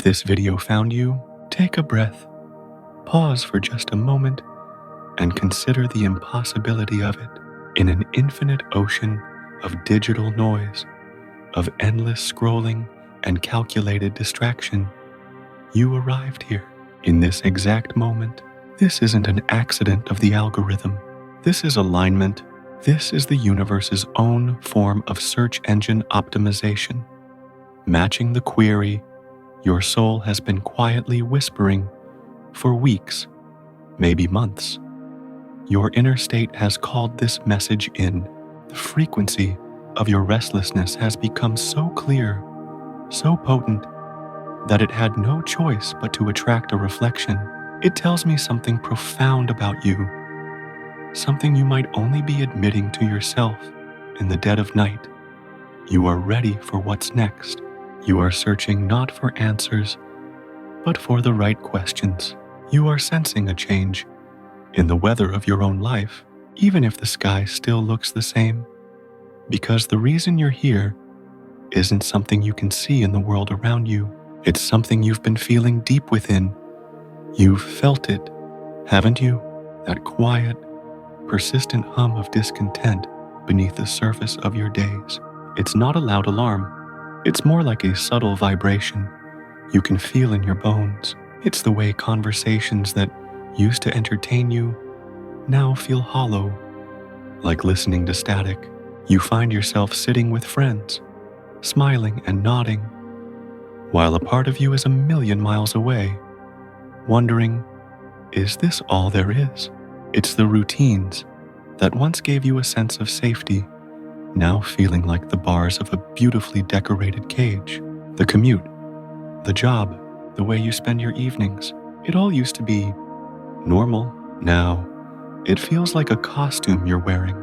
this video found you, take a breath, pause for just a moment, and consider the impossibility of it. In an infinite ocean of digital noise, of endless scrolling and calculated distraction, you arrived here in this exact moment. This isn't an accident of the algorithm. This is alignment. This is the universe's own form of search engine optimization. Matching the query your soul has been quietly whispering for weeks, maybe months. Your inner state has called this message in. The frequency of your restlessness has become so clear, so potent, that it had no choice but to attract a reflection. It tells me something profound about you, something you might only be admitting to yourself in the dead of night. You are ready for what's next. You are searching not for answers, but for the right questions. You are sensing a change in the weather of your own life, even if the sky still looks the same. Because the reason you're here isn't something you can see in the world around you. It's something you've been feeling deep within. You've felt it, haven't you? That quiet, persistent hum of discontent beneath the surface of your days. It's not a loud alarm. It's more like a subtle vibration you can feel in your bones. It's the way conversations that used to entertain you now feel hollow, like listening to static. You find yourself sitting with friends, smiling and nodding, while a part of you is a million miles away, wondering, is this all there is? It's the routines that once gave you a sense of safety, now feeling like the bars of a beautifully decorated cage. The commute, the job, the way you spend your evenings, it all used to be normal. Now, it feels like a costume you're wearing,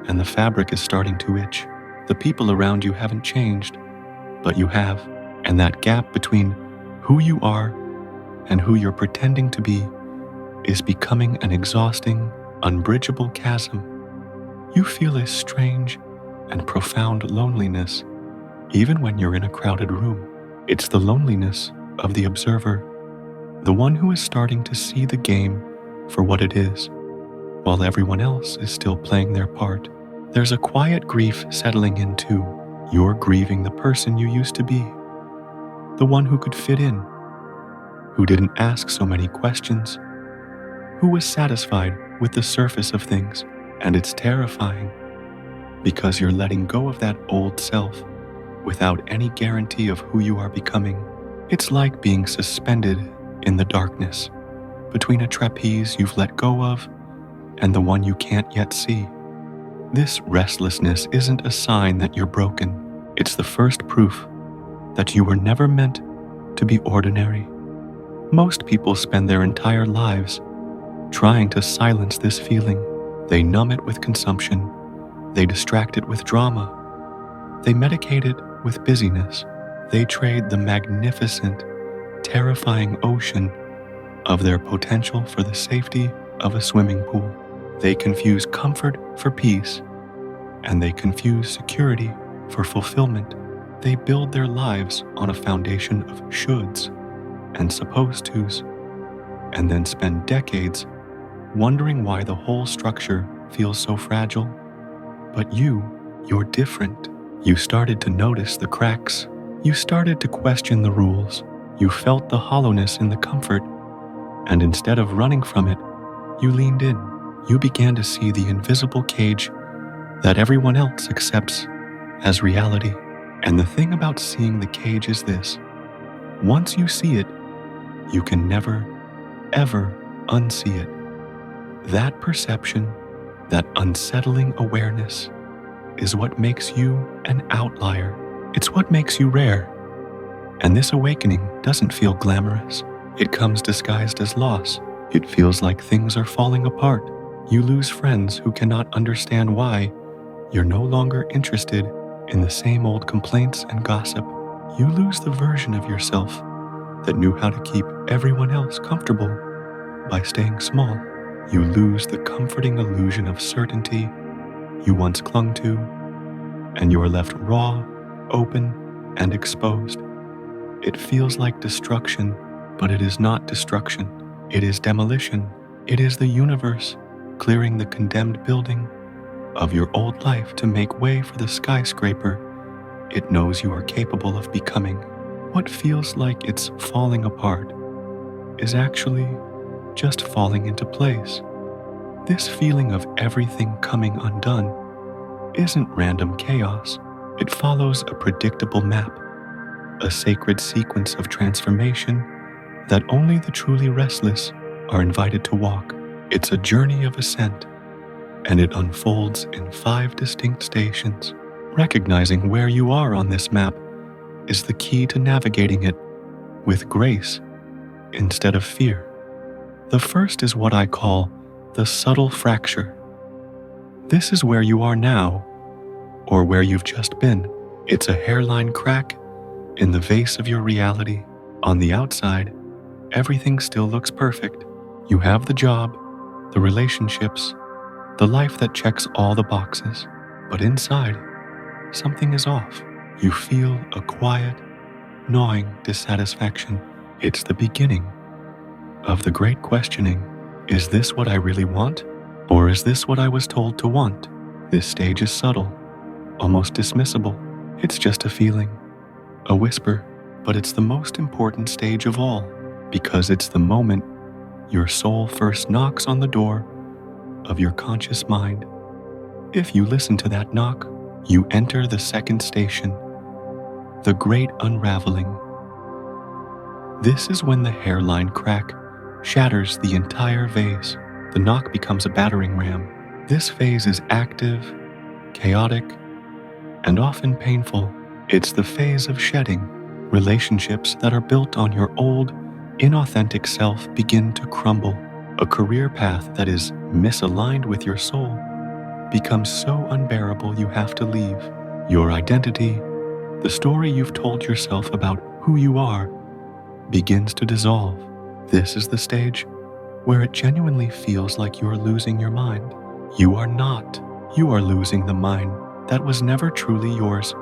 and the fabric is starting to itch. The people around you haven't changed, but you have, and that gap between who you are and who you're pretending to be is becoming an exhausting, unbridgeable chasm. You feel a strange and profound loneliness, even when you're in a crowded room. It's the loneliness of the observer, the one who is starting to see the game for what it is, while everyone else is still playing their part. There's a quiet grief settling in too. You're grieving the person you used to be, the one who could fit in, who didn't ask so many questions, who was satisfied with the surface of things. And it's terrifying, because you're letting go of that old self without any guarantee of who you are becoming. It's like being suspended in the darkness between a trapeze you've let go of and the one you can't yet see. This restlessness isn't a sign that you're broken. It's the first proof that you were never meant to be ordinary. Most people spend their entire lives trying to silence this feeling. They numb it with consumption. They distract it with drama. They medicate it with busyness. They trade the magnificent, terrifying ocean of their potential for the safety of a swimming pool. They confuse comfort for peace, and they confuse security for fulfillment. They build their lives on a foundation of shoulds and supposed tos, and then spend decades wondering why the whole structure feels so fragile. But you're different. You started to notice the cracks. You started to question the rules. You felt the hollowness in the comfort, and instead of running from it, you leaned in. You began to see the invisible cage that everyone else accepts as reality. And the thing about seeing the cage is this: once you see it, you can never, ever unsee it. That perception, that unsettling awareness, is what makes you an outlier. It's what makes you rare. And this awakening doesn't feel glamorous. It comes disguised as loss. It feels like things are falling apart. You lose friends who cannot understand why you're no longer interested in the same old complaints and gossip. You lose the version of yourself that knew how to keep everyone else comfortable by staying small. You lose the comforting illusion of certainty you once clung to, and you are left raw, open, and exposed. It feels like destruction, but it is not destruction. It is demolition. It is the universe clearing the condemned building of your old life to make way for the skyscraper it knows you are capable of becoming. What feels like it's falling apart is actually just falling into place. This feeling of everything coming undone isn't random chaos. It follows a predictable map, a sacred sequence of transformation that only the truly restless are invited to walk. It's a journey of ascent, and it unfolds in 5 distinct stations. Recognizing where you are on this map is the key to navigating it with grace instead of fear. The first is what I call the subtle fracture. This is where you are now, or where you've just been. It's a hairline crack in the vase of your reality. On the outside, everything still looks perfect. You have the job, the relationships, the life that checks all the boxes. But inside, something is off. You feel a quiet, gnawing dissatisfaction. It's the beginning of the great questioning. Is this what I really want? Or is this what I was told to want? This stage is subtle, almost dismissible. It's just a feeling, a whisper, but it's the most important stage of all, because it's the moment your soul first knocks on the door of your conscious mind. If you listen to that knock, you enter the second station, the great unraveling. This is when the hairline crack shatters the entire vase. The knock becomes a battering ram. This phase is active, chaotic, and often painful. It's the phase of shedding. Relationships that are built on your old, inauthentic self begin to crumble. A career path that is misaligned with your soul becomes so unbearable you have to leave. Your identity, the story you've told yourself about who you are, begins to dissolve. This is the stage where it genuinely feels like you're losing your mind. You are not. You are losing the mind that was never truly yours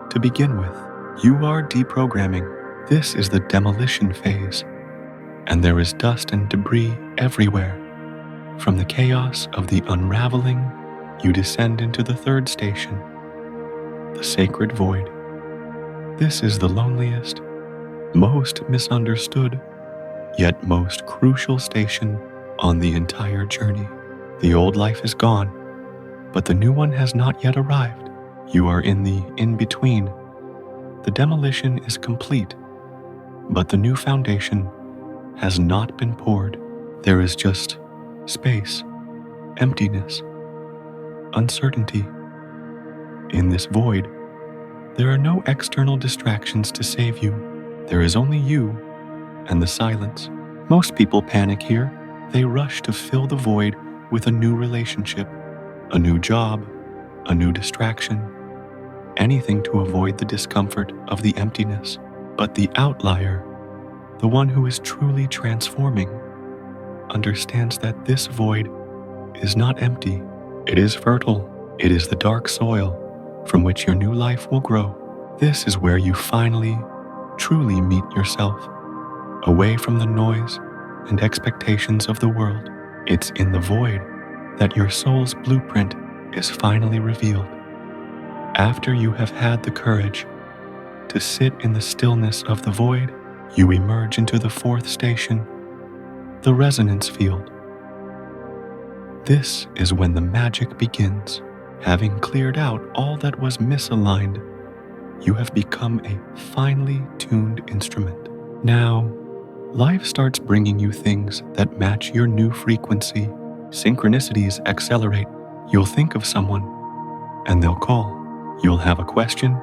to begin with. You are deprogramming. This is the demolition phase, and there is dust and debris everywhere. From the chaos of the unraveling, you descend into the third station, the sacred void. This is the loneliest, most misunderstood, yet most crucial station on the entire journey. The old life is gone, but the new one has not yet arrived. You are in the in-between. The demolition is complete, but the new foundation has not been poured. There is just space, emptiness, uncertainty. In this void, there are no external distractions to save you. There is only you and the silence. Most people panic here. They rush to fill the void with a new relationship, a new job, a new distraction, anything to avoid the discomfort of the emptiness. But the outlier, the one who is truly transforming, understands that this void is not empty. It is fertile. It is the dark soil from which your new life will grow. This is where you finally, truly meet yourself, away from the noise and expectations of the world. It's in the void that your soul's blueprint is finally revealed. After you have had the courage to sit in the stillness of the void, you emerge into the fourth station, the resonance field. This is when the magic begins. Having cleared out all that was misaligned, you have become a finely tuned instrument. Now, life starts bringing you things that match your new frequency. Synchronicities accelerate. You'll think of someone, and they'll call. You'll have a question,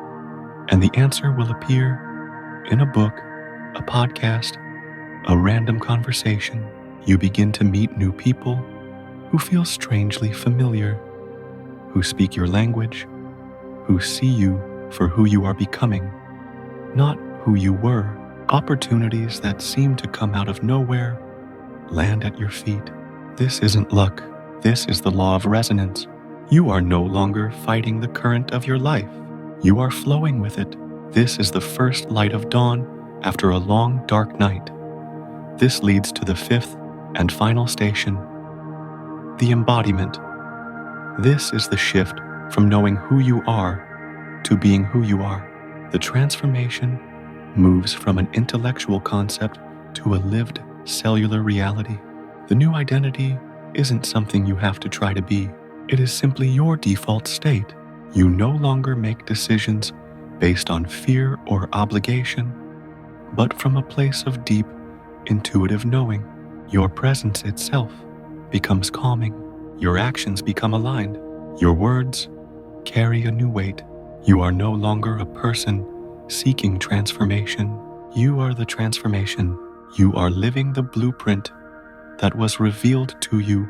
and the answer will appear in a book, a podcast, a random conversation. You begin to meet new people who feel strangely familiar, who speak your language, who see you for who you are becoming, not who you were. Opportunities that seem to come out of nowhere land at your feet. This isn't luck. This is the law of resonance. You are no longer fighting the current of your life. You are flowing with it. This is the first light of dawn after a long, dark night. This leads to the fifth and final station, the embodiment. This is the shift from knowing who you are to being who you are. The transformation moves from an intellectual concept to a lived cellular reality. The new identity isn't something you have to try to be. It is simply your default state. You no longer make decisions based on fear or obligation, but from a place of deep, intuitive knowing. Your presence itself becomes calming. Your actions become aligned. Your words carry a new weight. You are no longer a person seeking transformation. You are the transformation. You are living the blueprint that was revealed to you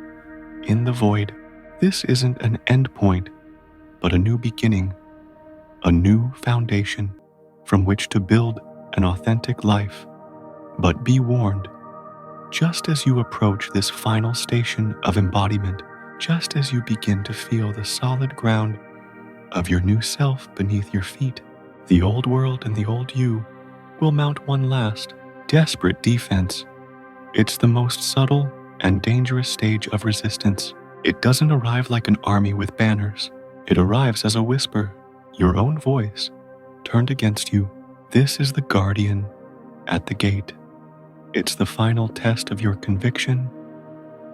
in the void. This isn't an end point, but a new beginning, a new foundation from which to build an authentic life. But be warned, just as you approach this final station of embodiment, just as you begin to feel the solid ground of your new self beneath your feet, the old world and the old you will mount one last, desperate defense. It's the most subtle and dangerous stage of resistance. It doesn't arrive like an army with banners. It arrives as a whisper, your own voice, turned against you. This is the guardian at the gate. It's the final test of your conviction,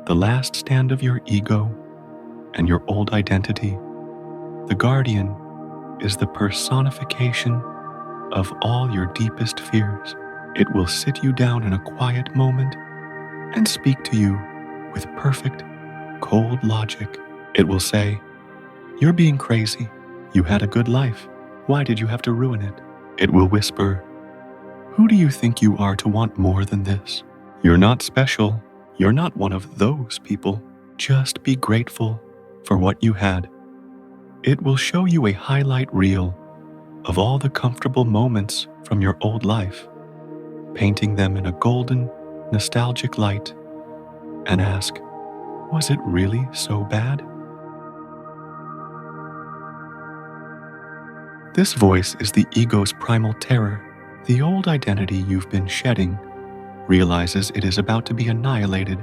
the last stand of your ego and your old identity. The guardian is the personification of all your deepest fears. It will sit you down in a quiet moment and speak to you with perfect, cold logic. It will say, "You're being crazy. You had a good life. Why did you have to ruin it?" It will whisper, "Who do you think you are to want more than this? You're not special. You're not one of those people. Just be grateful for what you had." It will show you a highlight reel of all the comfortable moments from your old life, painting them in a golden, nostalgic light, and ask, was it really so bad? This voice is the ego's primal terror. The old identity you've been shedding realizes it is about to be annihilated,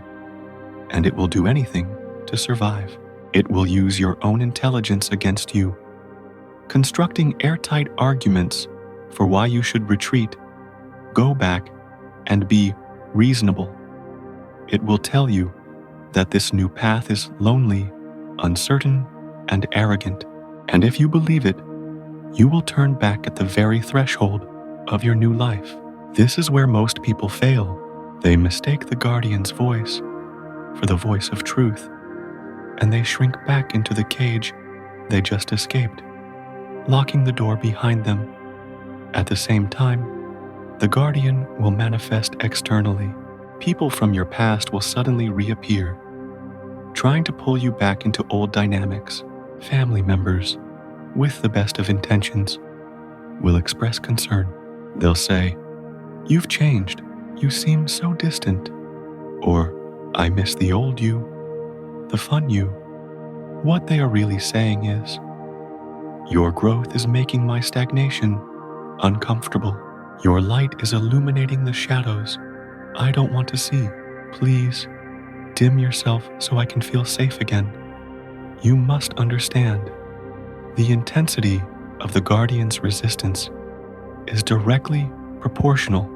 and it will do anything to survive. It will use your own intelligence against you, constructing airtight arguments for why you should retreat, go back, and be reasonable. It will tell you that this new path is lonely, uncertain, and arrogant, and if you believe it, you will turn back at the very threshold of your new life. This is where most people fail. They mistake the guardian's voice for the voice of truth, and they shrink back into the cage they just escaped, locking the door behind them. At the same time, the guardian will manifest externally. People from your past will suddenly reappear, trying to pull you back into old dynamics. Family members, with the best of intentions, will express concern. They'll say, "You've changed. You seem so distant." Or, "I miss the old you, the fun you." What they are really saying is, "Your growth is making my stagnation uncomfortable. Your light is illuminating the shadows I don't want to see. Please, dim yourself so I can feel safe again." You must understand, the intensity of the guardian's resistance is directly proportional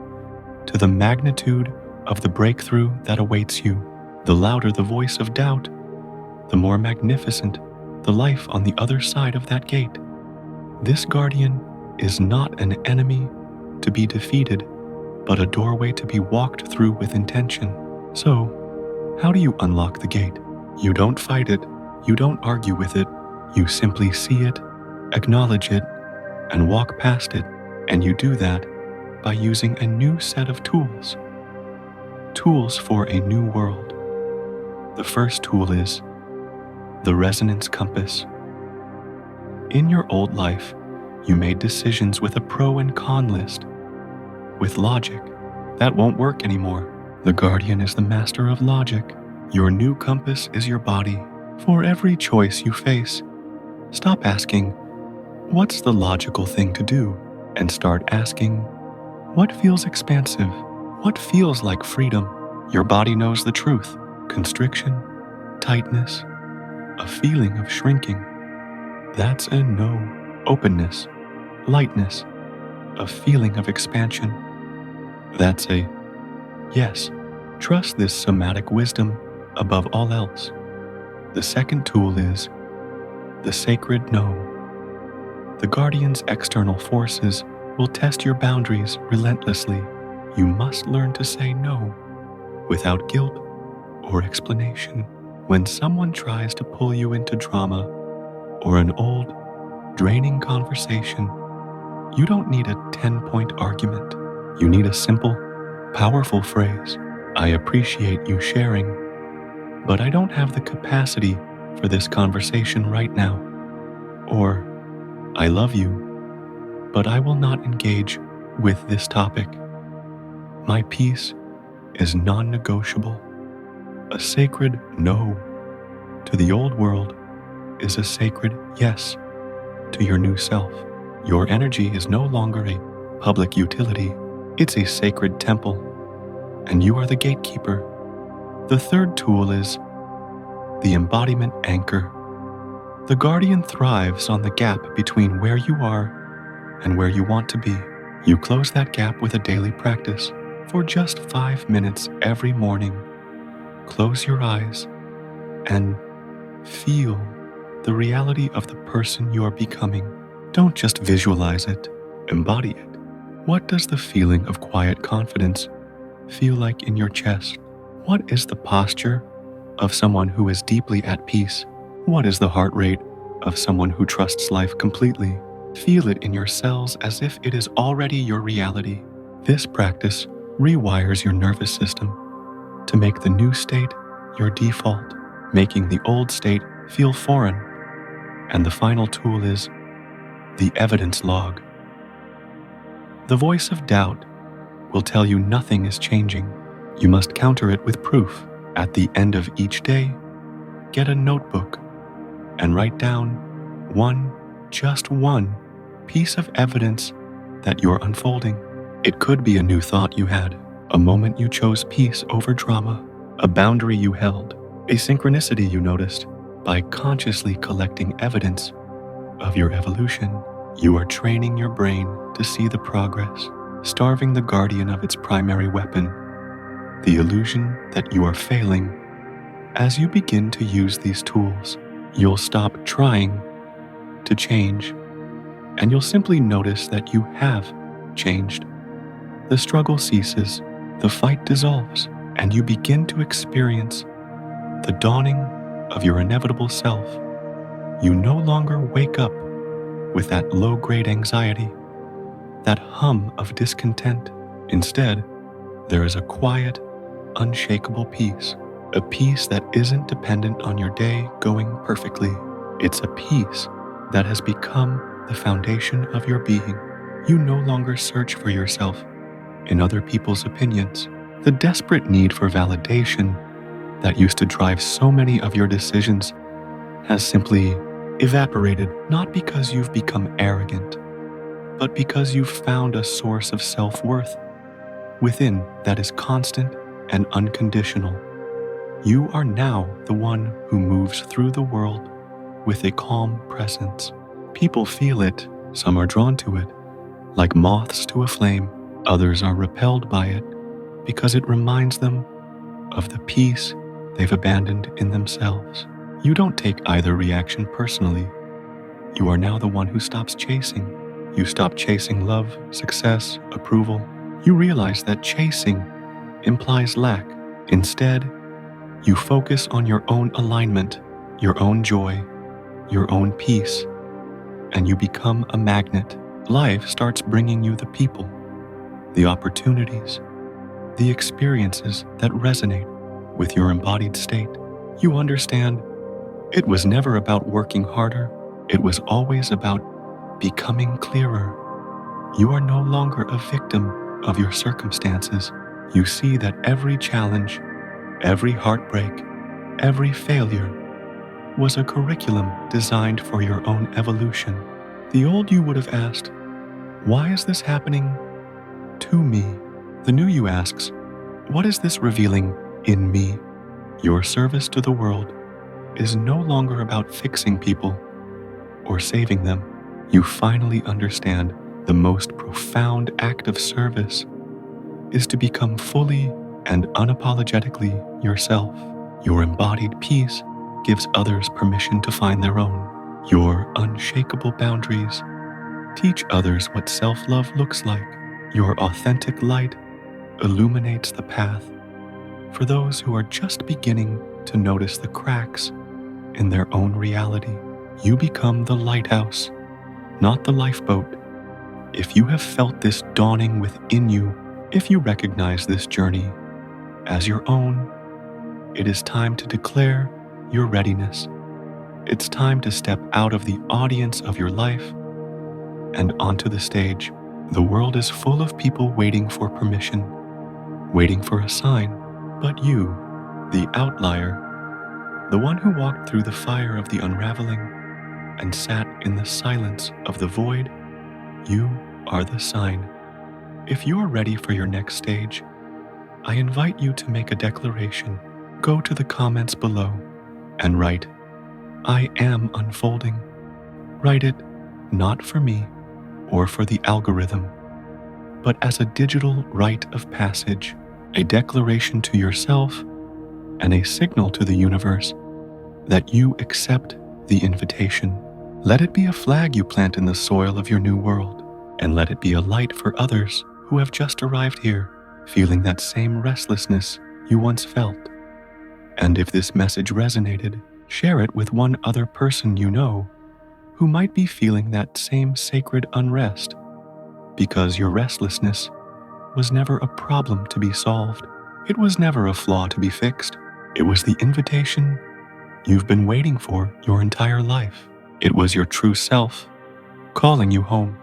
to the magnitude of the breakthrough that awaits you. The louder the voice of doubt, the more magnificent the life on the other side of that gate. This guardian is not an enemy to be defeated, but a doorway to be walked through with intention. So, how do you unlock the gate? You don't fight it, you don't argue with it, you simply see it, acknowledge it, and walk past it. And you do that by using a new set of tools. Tools for a new world. The first tool is the resonance compass. In your old life, you made decisions with a pro and con list, with logic. That won't work anymore. The guardian is the master of logic. Your new compass is your body. For every choice you face, stop asking, "What's the logical thing to do?" and start asking, What feels expansive? What feels like freedom? Your body knows the truth. Constriction, tightness, a feeling of shrinking. That's a no. Openness, lightness, a feeling of expansion. That's a yes. Trust this somatic wisdom above all else. The second tool is the sacred no. The guardian's external forces will test your boundaries relentlessly. You must learn to say no without guilt or explanation. When someone tries to pull you into drama or an old, draining conversation, you don't need a 10-point argument. You need a simple, powerful phrase. I appreciate you sharing, but I don't have the capacity for this conversation right now. Or, I love you, but I will not engage with this topic. My peace is non-negotiable. A sacred no to the old world is a sacred yes to your new self. Your energy is no longer a public utility. It's a sacred temple, and you are the gatekeeper. The third tool is the embodiment anchor. The guardian thrives on the gap between where you are and where you want to be. You close that gap with a daily practice. For just 5 minutes every morning, close your eyes and feel the reality of the person you are becoming. Don't just visualize it, embody it. What does the feeling of quiet confidence feel like in your chest? What is the posture of someone who is deeply at peace? What is the heart rate of someone who trusts life completely? Feel it in your cells as if it is already your reality. This practice rewires your nervous system to make the new state your default, making the old state feel foreign. And the final tool is the evidence log. The voice of doubt will tell you nothing is changing. You must counter it with proof. At the end of each day, get a notebook and write down just one piece of evidence that you're unfolding. It could be a new thought you had, a moment you chose peace over drama, a boundary you held, a synchronicity you noticed. By consciously collecting evidence of your evolution, you are training your brain to see the progress, starving the guardian of its primary weapon, the illusion that you are failing. As you begin to use these tools, you'll stop trying to change, and you'll simply notice that you have changed. The struggle ceases, the fight dissolves, and you begin to experience the dawning of your inevitable self. You no longer wake up with that low-grade anxiety, that hum of discontent. Instead, there is a quiet, unshakable peace, a peace that isn't dependent on your day going perfectly. It's a peace that has become the foundation of your being. You no longer search for yourself in other people's opinions. The desperate need for validation that used to drive so many of your decisions has simply evaporated, not because you've become arrogant, but because you've found a source of self-worth within that is constant and unconditional. You are now the one who moves through the world with a calm presence. People feel it, some are drawn to it, like moths to a flame. Others are repelled by it because it reminds them of the peace they've abandoned in themselves. You don't take either reaction personally. You are now the one who stops chasing. You stop chasing love, success, approval. You realize that chasing implies lack. Instead, you focus on your own alignment, your own joy, your own peace, and you become a magnet. Life starts bringing you the people, the opportunities, the experiences that resonate with your embodied state. You understand, it was never about working harder. It was always about becoming clearer. You are no longer a victim of your circumstances. You see that every challenge, every heartbreak, every failure was a curriculum designed for your own evolution. The old you would have asked, why is this happening? to me. The new you asks, what is this revealing in me? Your service to the world is no longer about fixing people or saving them. You finally understand the most profound act of service is to become fully and unapologetically yourself. Your embodied peace gives others permission to find their own. Your unshakable boundaries teach others what self-love looks like. Your authentic light illuminates the path for those who are just beginning to notice the cracks in their own reality. You become the lighthouse, not the lifeboat. If you have felt this dawning within you, if you recognize this journey as your own, it is time to declare your readiness. It's time to step out of the audience of your life and onto the stage. The world is full of people waiting for permission, waiting for a sign. But you, the outlier, the one who walked through the fire of the unraveling and sat in the silence of the void, you are the sign. If you are ready for your next stage, I invite you to make a declaration. Go to the comments below and write, I am unfolding. Write it not for me or for the algorithm, but as a digital rite of passage, a declaration to yourself and a signal to the universe that you accept the invitation. Let it be a flag you plant in the soil of your new world, and let it be a light for others who have just arrived here, feeling that same restlessness you once felt. And if this message resonated, share it with one other person you know who might be feeling that same sacred unrest, because your restlessness was never a problem to be solved. It was never a flaw to be fixed. It was the invitation you've been waiting for your entire life. It was your true self calling you home.